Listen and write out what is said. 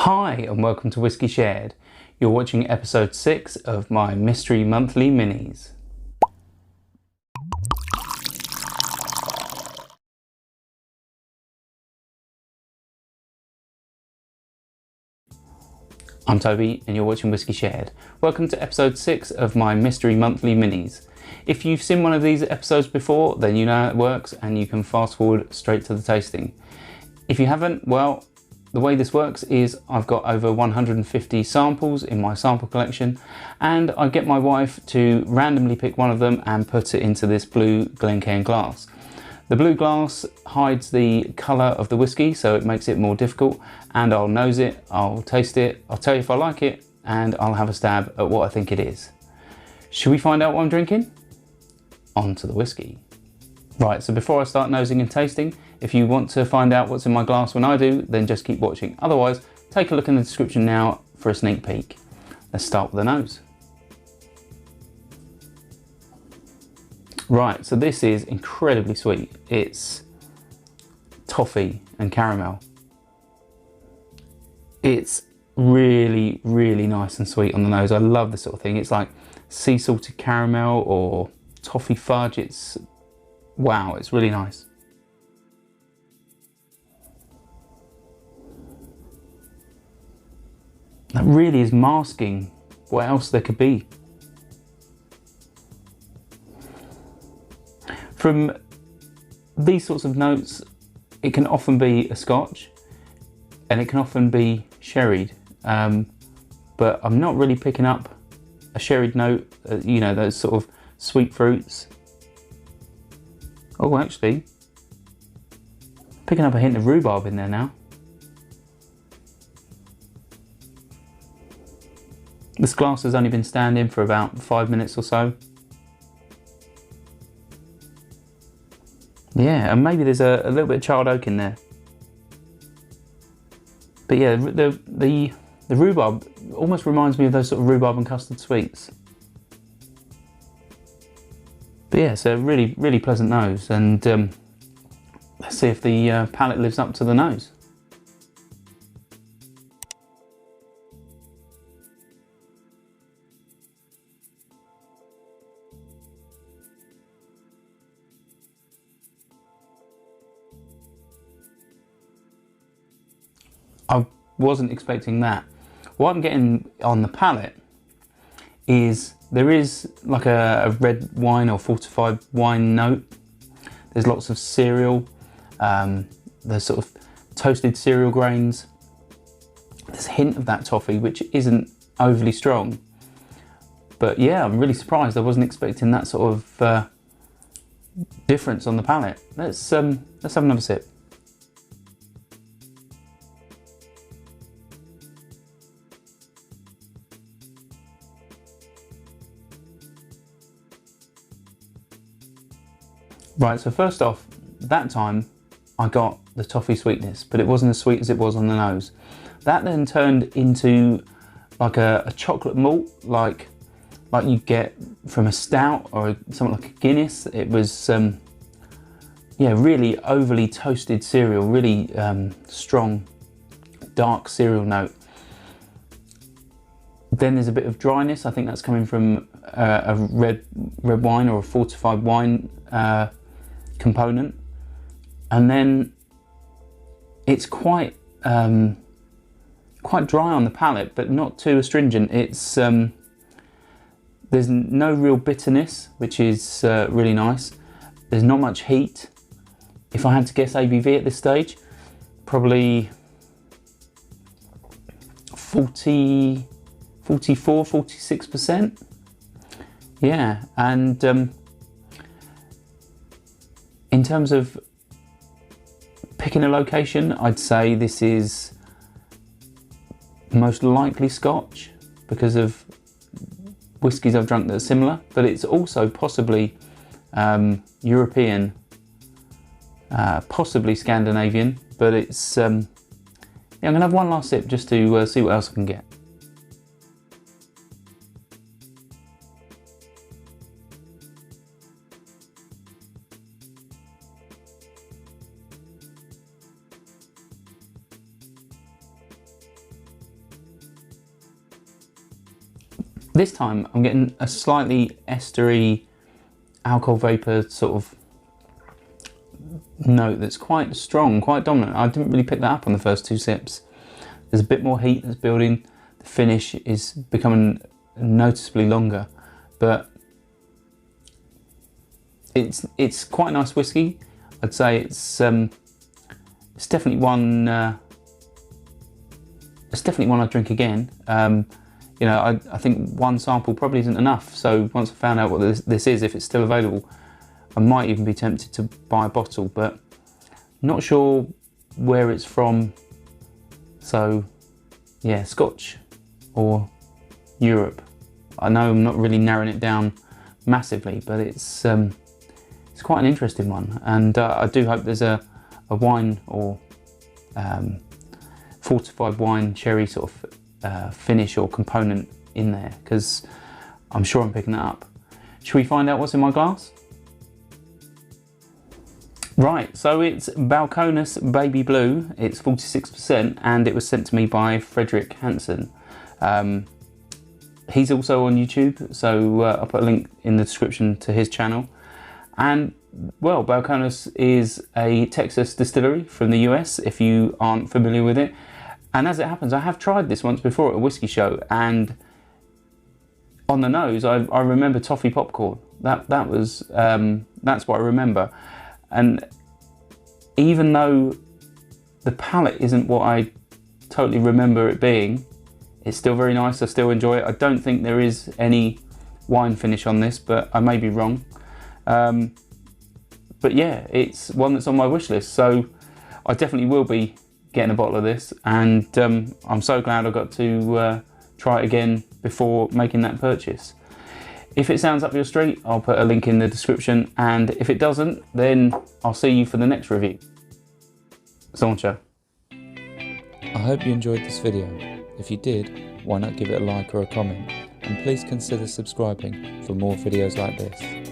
Hi and welcome to Whisky Shared. You're watching episode 6 of my mystery monthly minis. I'm Toby and you're watching Whisky Shared. Welcome to episode 6 of my mystery monthly minis. If you've seen one of these episodes before, then you know how it works and you can fast forward straight to the tasting. If you haven't, well, the way this works is I've got over 150 samples in my sample collection, and I get my wife to randomly pick one of them and put it into this blue Glencairn glass. The blue glass hides the colour of the whiskey, so it makes it more difficult, and I'll nose it, I'll taste it, I'll tell you if I like it, and I'll have a stab at what I think it is. Should we find out what I'm drinking? On to the whiskey. Right, so before I start nosing and tasting, if you want to find out what's in my glass when I do, then just keep watching. Otherwise, take a look in the description now for a sneak peek. Let's start with the nose. Right, so this is incredibly sweet. It's toffee and caramel. It's really, really nice and sweet on the nose. I love this sort of thing. It's like sea salted caramel or toffee fudge. Wow, it's really nice. That really is masking what else there could be. From these sorts of notes, it can often be a scotch and it can often be sherried, but I'm not really picking up a sherried note, you know, those sort of sweet fruits. Oh, actually, picking up a hint of rhubarb in there now. This glass has only been standing for about 5 minutes or so. Yeah, and maybe there's a little bit of charred oak in there. But yeah, the rhubarb almost reminds me of those sort of rhubarb and custard sweets. But yeah, it's a really, really pleasant nose, and let's see if the palate lives up to the nose. I wasn't expecting that. What I'm getting on the palate is there is like a red wine or fortified wine note. There's lots of cereal, there's sort of toasted cereal grains. There's a hint of that toffee, which isn't overly strong. But yeah, I'm really surprised. I wasn't expecting that sort of difference on the palate. Let's have another sip. Right, so first off, that time I got the toffee sweetness, but it wasn't as sweet as it was on the nose. That then turned into like a chocolate malt, like you get from a stout or something like a Guinness. It was, yeah, really overly toasted cereal, really strong, dark cereal note. Then there's a bit of dryness. I think that's coming from a red wine or a fortified wine component, and then it's quite dry on the palate, but not too astringent. It's there's no real bitterness, which is really nice. There's not much heat. If I had to guess ABV at this stage, probably 40, 44, 46%. Yeah, and in terms of picking a location, I'd say this is most likely Scotch because of whiskies I've drunk that are similar, but it's also possibly European, possibly Scandinavian, but it's, yeah, I'm gonna have one last sip just to see what else I can get. This time I'm getting a slightly estery alcohol vapour sort of note that's quite strong, quite dominant. I didn't really pick that up on the first 2 sips. There's a bit more heat that's building. The finish is becoming noticeably longer, but it's quite a nice whiskey. I'd say it's definitely one. It's definitely one I'd drink again. You know, I think one sample probably isn't enough. So once I found out what this is, if it's still available, I might even be tempted to buy a bottle, but not sure where it's from. So yeah, Scotch or Europe. I know I'm not really narrowing it down massively, but it's quite an interesting one, and I do hope there's a wine or fortified wine sherry sort of finish or component in there, because I'm sure I'm picking that up. Should we find out what's in my glass? Right, so it's Balcones Baby Blue. It's 46%, and it was sent to me by Frederick Hansen. He's also on YouTube, so I'll put a link in the description to his channel. And well, Balcones is a Texas distillery from the US, if you aren't familiar with it. And as it happens, I have tried this once before at a whiskey show, and on the nose, I remember toffee popcorn. That's what I remember. And even though the palate isn't what I totally remember it being, it's still very nice. I still enjoy it. I don't think there is any wine finish on this, but I may be wrong. But yeah, it's one that's on my wish list, so I definitely will be getting a bottle of this, and I'm so glad I got to try it again before making that purchase. If it sounds up your street, I'll put a link in the description, and if it doesn't, then I'll see you for the next review. Sancha. I hope you enjoyed this video. If you did, why not give it a like or a comment, and please consider subscribing for more videos like this.